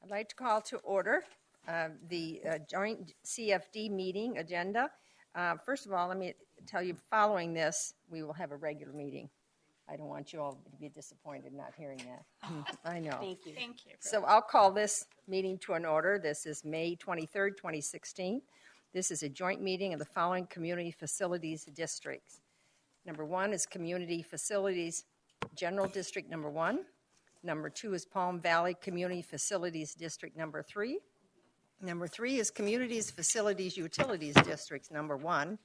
I'd like to call to order the joint CFD meeting agenda. First of all, let me tell you, following this, we will have a regular meeting. I don't want you all to be disappointed not hearing that. I know. Thank you. Thank you. So I'll call this meeting to an order. This is May 23rd, 2016. This is a joint meeting of the following community facilities districts. Number 1 is Community Facilities General District Number 1. Number 2 is Palm Valley Community Facilities District Number 3. Number 3 is Communities Facilities Utilities Districts Number 1.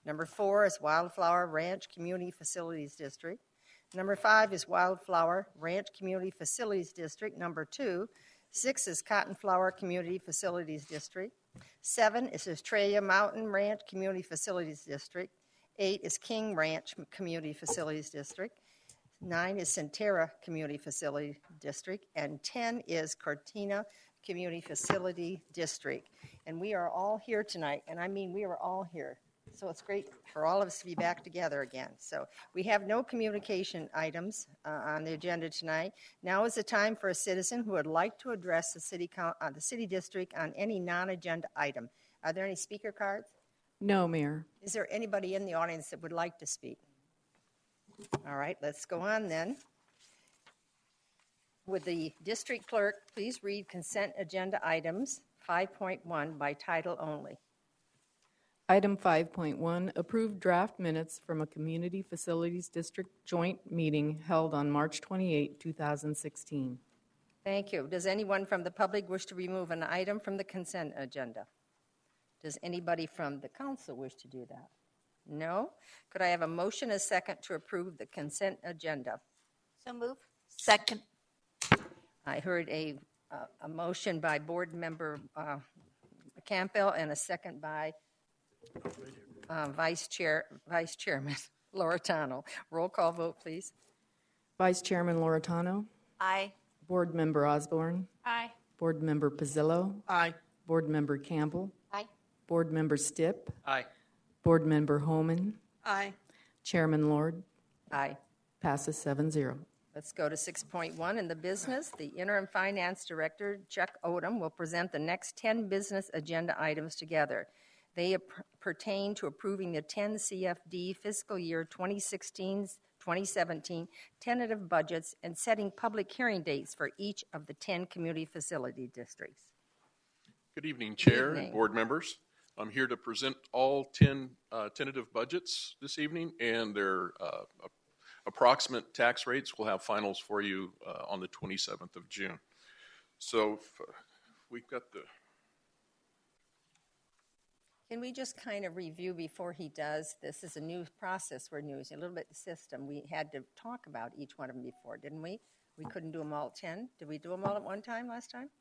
Number 4 is Wildflower Ranch Community Facilities District. Number 5 is Wildflower Ranch Community Facilities District Number 2. 6 is Cottonflower Community Facilities District. 7 is Estrella Mountain Ranch Community Facilities District. 8 is King Ranch Community Facilities District. 9 is Centerra Community Facility District, and 10 is Cortina Community Facility District. And we are all here tonight, and I mean we are all here. So it's great for all of us to be back together again. So we have no communication items on the agenda tonight. Now is the time for a citizen who would like to address the city district on any non-agenda item. Are there any speaker cards? No, Mayor. Is there anybody in the audience that would like to speak? All right, let's go on then. Would the district clerk please read consent agenda items 5.1 by title only? Item 5.1, approved draft minutes from a Community Facilities District joint meeting held on March 28, 2016. Thank you. Does anyone from the public wish to remove an item from the consent agenda? Does anybody from the council wish to do that? No? Could I have a motion and a second to approve the consent agenda? So move. Second. I heard a motion by Board Member Campbell and a second by Vice Chairman Loretano. Roll call vote, please. Vice Chairman Loretano. Aye. Board Member Osborne. Aye. Board Member Pizzillo. Aye. Board Member Campbell. Aye. Board Member Stipp. Aye. Board Member Homan. Aye. Chairman Lord. Aye. Passes 7-0. Let's go to 6.1 in the business. The Interim Finance Director, Chuck Odom, will present the next 10 business agenda items together. They pertain to approving the 10 CFD fiscal year 2016-2017 tentative budgets and setting public hearing dates for each of the 10 community facility districts. Good evening, Chair evening. and board members. I'm here to present all 10 tentative budgets this evening and their approximate tax rates. We'll have finals for you on the 27th of June. So we've got the... Can we just kind of review before he does? This is a new process we're using, a little bit the system. We had to talk about each one of them before, didn't we? We couldn't do them all at 10. Did we do them all at one time last time?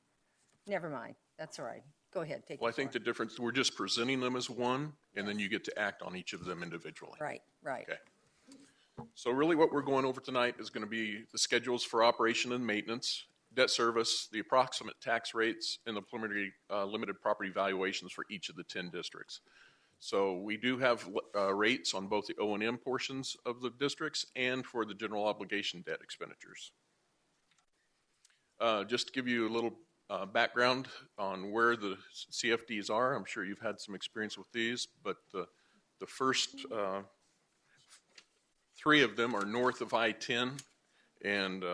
Never mind. That's all right. Go ahead. Take Well, I think the difference, we're just presenting them as one, and then you get to act on each of them individually. Right. Okay. So really what we're going over tonight is going to be the schedules for operation and maintenance, debt service, the approximate tax rates, and the preliminary limited property valuations for each of the 10 districts. So we do have rates on both the O&M portions of the districts and for the general obligation debt expenditures. Just to give you a little background on where the CFDs are, I'm sure you've had some experience with these, but the first 3 of them are north of I-10 and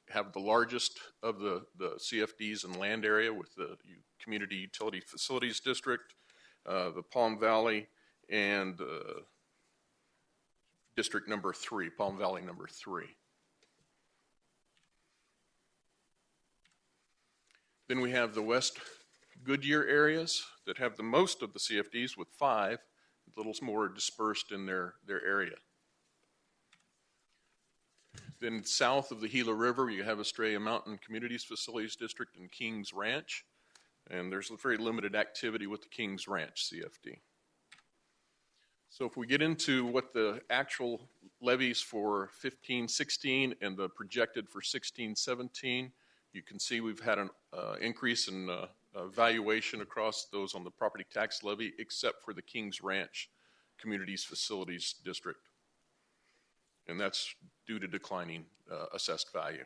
have the largest of the CFDs in land area with the Community Utility Facilities District, the Palm Valley, and District number 3, Palm Valley number 3. Then we have the West Goodyear areas that have the most of the CFDs with 5, a little more dispersed in their area. Then south of the Gila River, you have Estrella Mountain Communities Facilities District and Kings Ranch. And there's very limited activity with the Kings Ranch CFD. So if we get into what the actual levies for 15-16 and the projected for 16-17, you can see we've had an increase in valuation across those on the property tax levy, except for the Kings Ranch Communities Facilities District. And that's due to declining assessed value.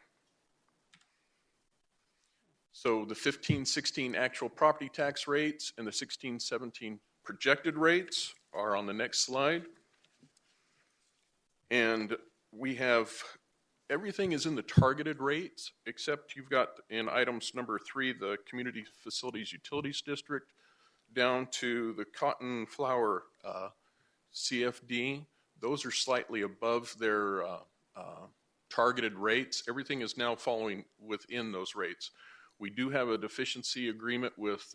So the 15-16 actual property tax rates and the 16-17 projected rates are on the next slide. And we have, everything is in the targeted rates, except you've got in items number 3, the Community Facilities Utilities District, down to the cotton flour CFD. Those are slightly above their targeted rates. Everything is now following within those rates. We do have a deficiency agreement with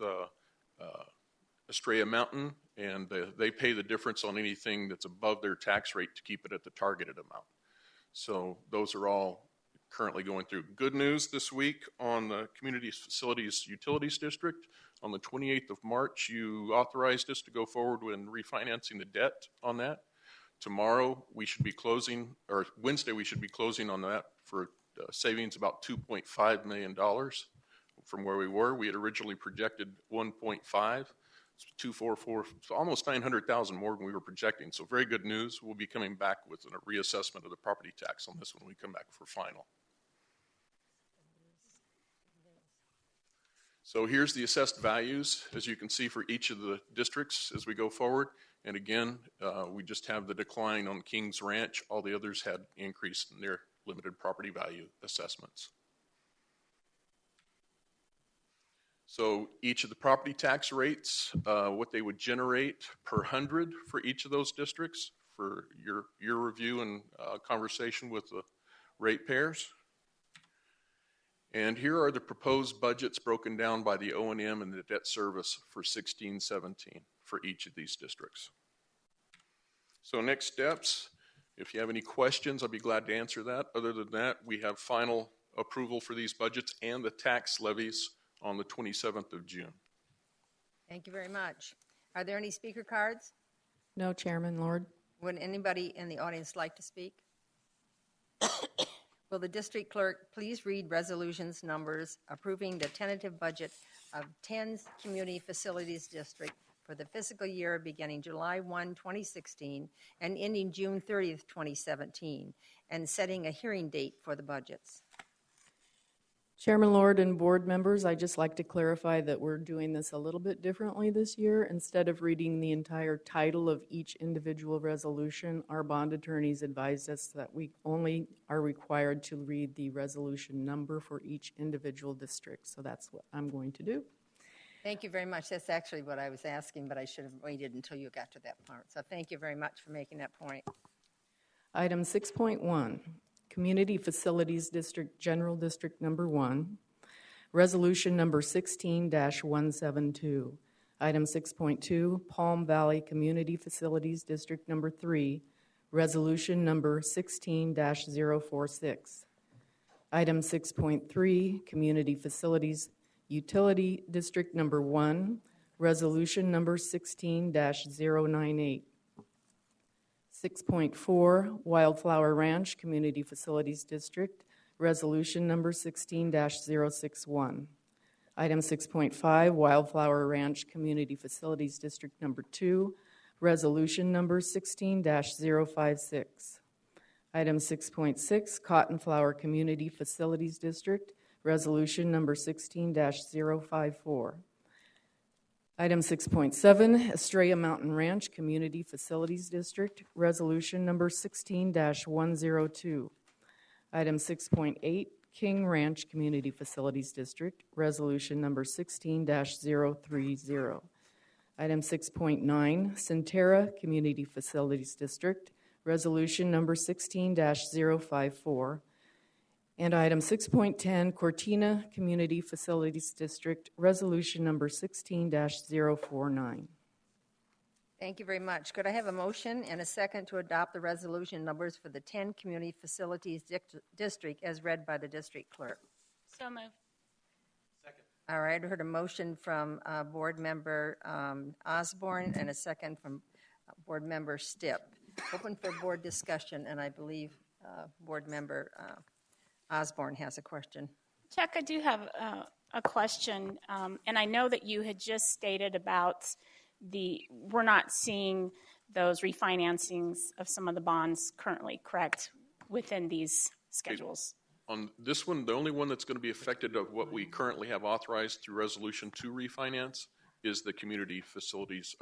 Estrella Mountain, and they pay the difference on anything that's above their tax rate to keep it at the targeted amount. So those are all currently going through. Good news this week on the Community Facilities Utilities District. On the 28th of March, you authorized us to go forward with refinancing the debt on that. Tomorrow we should be closing, or Wednesday we should be closing on that for savings about $2.5 million from where we were. We had originally projected 1.5, 244, so almost 900,000 more than we were projecting. So very good news. We'll be coming back with a reassessment of the property tax on this when we come back for final. So here's the assessed values, as you can see, for each of the districts as we go forward. And again, we just have the decline on Kings Ranch. All the others had increase in their limited property value assessments. So each of the property tax rates, what they would generate per 100 for each of those districts for your review and conversation with the ratepayers. And here are the proposed budgets broken down by the O&M and the debt service for 16-17 for each of these districts. So next steps, if you have any questions, I'll be glad to answer that. Other than that, we have final approval for these budgets and the tax levies on the 27th of June. Thank you very much. Are there any speaker cards? No, Chairman Lord. Would anybody in the audience like to speak? Will the district clerk please read resolutions numbers approving the tentative budget of 10 Community Facilities District for the fiscal year beginning July 1, 2016 and ending June 30th, 2017, and setting a hearing date for the budgets? Chairman Lord and board members, I'd just like to clarify that we're doing this a little bit differently this year. Instead of reading the entire title of each individual resolution, our bond attorneys advised us that we only are required to read the resolution number for each individual district. So that's what I'm going to do. Thank you very much. That's actually what I was asking, but I should have waited until you got to that part. So thank you very much for making that point. Item 6.1. Community Facilities District, General District Number 1, Resolution Number 16-172. Item 6.2, Palm Valley Community Facilities District Number 3, Resolution Number 16-046. Item 6.3, Community Facilities Utility District Number 1, Resolution Number 16-098. 6.4, Wildflower Ranch Community Facilities District, Resolution Number 16-061. Item 6.5, Wildflower Ranch Community Facilities District Number 2, Resolution Number 16-056. Item 6.6, Cottonflower Community Facilities District, Resolution Number 16-054. Item 6.7, Estrella Mountain Ranch Community Facilities District, Resolution Number 16-102. Item 6.8, King Ranch Community Facilities District, Resolution Number 16-030. Item 6.9, Centerra Community Facilities District, Resolution Number 16-054. And item 6.10, Cortina Community Facilities District, Resolution Number 16-049. Thank you very much. Could I have a motion and a second to adopt the resolution numbers for the 10 Community Facilities District as read by the district clerk? So moved. Second. All right, I heard a motion from Board Member Osborne and a second from Board Member Stipp. Open for board discussion, and I believe Board Member Osborne has a question. Chuck, I do have a question, and I know that you had just stated about we're not seeing those refinancings of some of the bonds currently, correct, within these schedules? On this one, the only one that's going to be affected of what we currently have authorized through Resolution 2 refinance is the Community Facilities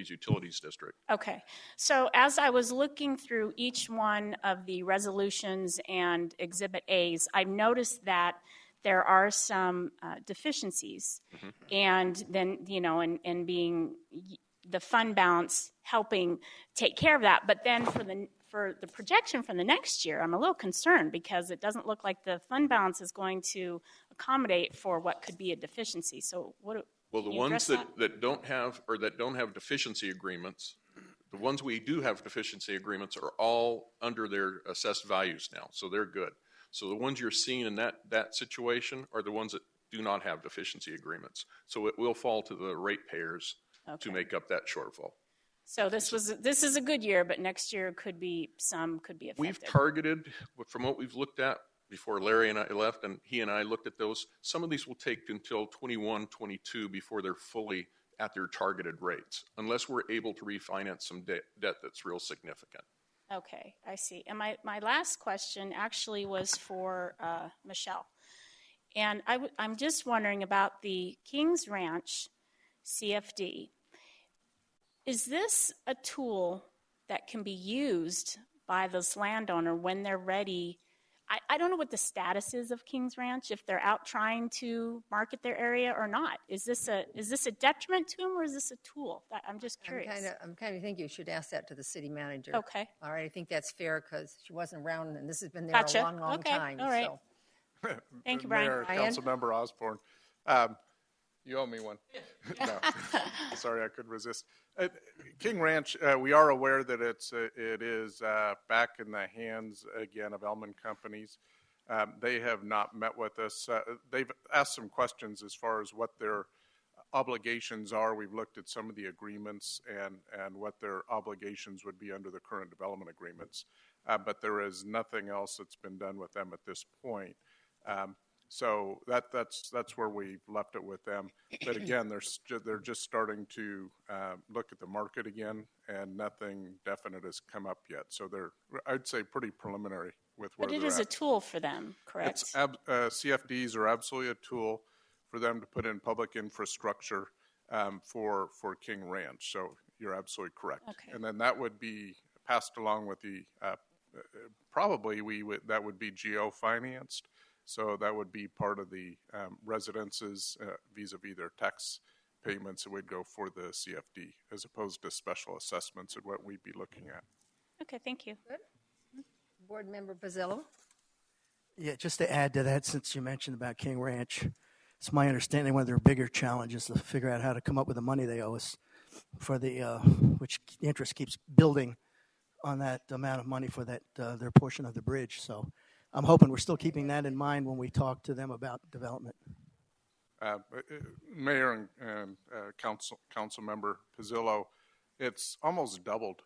Utilities District. Okay, so as I was looking through each one of the resolutions and Exhibit A's, I noticed that there are some deficiencies. And then, and being the fund balance helping take care of that. But then for the projection for the next year, I'm a little concerned because it doesn't look like the fund balance is going to accommodate for what could be a deficiency. So what? Well, the ones that don't have deficiency agreements, the ones we do have deficiency agreements are all under their assessed values now, so they're good. So the ones you're seeing in that situation are the ones that do not have deficiency agreements. So it will fall to the ratepayers to make up that shortfall. So this is a good year, but next year could be affected. We've targeted, from what we've looked at before Larry and I left, and he and I looked at those, some of these will take until 21, 22 before they're fully at their targeted rates, unless we're able to refinance some debt that's real significant. Okay, I see. And my last question actually was for Michelle. And I'm just wondering about the Kings Ranch CFD. Is this a tool that can be used by this landowner when they're ready? I don't know what the status is of Kings Ranch, if they're out trying to market their area or not. Is this a detriment to them, or is this a tool? I'm just curious. I'm kind of think you should ask that to the city manager. Okay. All right, I think that's fair because she wasn't around and this has been there Gotcha. a long Okay. time. All right. So. Thank you, Brian. Mayor, Brian? Councilmember Osborne. You owe me one. No, sorry, I couldn't resist. King Ranch, we are aware that it is back in the hands again of Elman Companies. They have not met with us. They've asked some questions as far as what their obligations are. We've looked at some of the agreements and what their obligations would be under the current development agreements. But there is nothing else that's been done with them at this point. So that's where we've left it with them. But again, they're just starting to look at the market again, and nothing definite has come up yet. So they're, I'd say, pretty preliminary with where But it they're is at. a tool for them, correct? CFDs are absolutely a tool for them to put in public infrastructure for King Ranch. So you're absolutely correct. Okay. And then that would be passed along with the that would be geo-financed. So that would be part of the residences vis-a-vis their tax payments. It would go for the CFD as opposed to special assessments and what we'd be looking at. Okay, thank you. Good. Board Member Pizzillo. Yeah, just to add to that, since you mentioned about King Ranch, it's my understanding one of their bigger challenges is to figure out how to come up with the money they owe us for the which the interest keeps building on that amount of money for that their portion of the bridge. So I'm hoping we're still keeping that in mind when we talk to them about development. Mayor and council member Pizzillo, it's almost doubled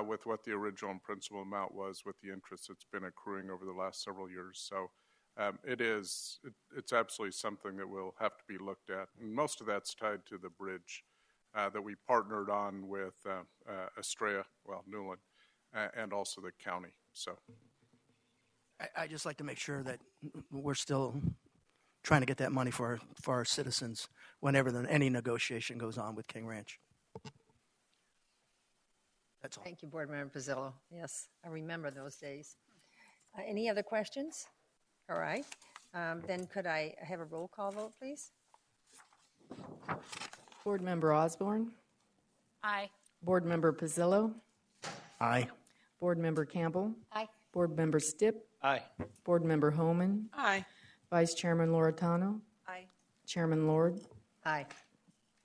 with what the original and principal amount was with the interest that's been accruing over the last several years. So it's absolutely something that will have to be looked at. And most of that's tied to the bridge that we partnered on with Estrella, Newland, and also the county. So I just like to make sure that we're still trying to get that money for our citizens whenever any negotiation goes on with King Ranch. That's all. Thank you, Board Member Pizzillo. Yes, I remember those days. Any other questions? All right. Then could I have a roll call vote, please? Board Member Osborne, Aye. Board Member Pizzillo, Aye. Board Member Campbell, Aye. Board Member Stipp, Aye. Board Member Homan, Aye. Vice Chairman Loretano, Aye. Chairman Lord, Aye.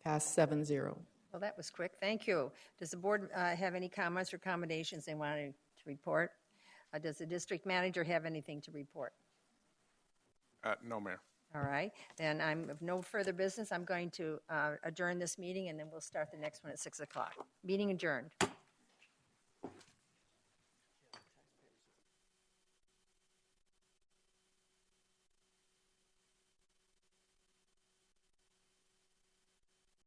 passed 7-0. Well, that was quick. Thank you. Does the board have any comments or accommodations they wanted to report? Does the district manager have anything to report? no, Mayor. All right. Then I'm of no further business. I'm going to adjourn this meeting, and then we'll start the next one at 6 o'clock. Meeting adjourned.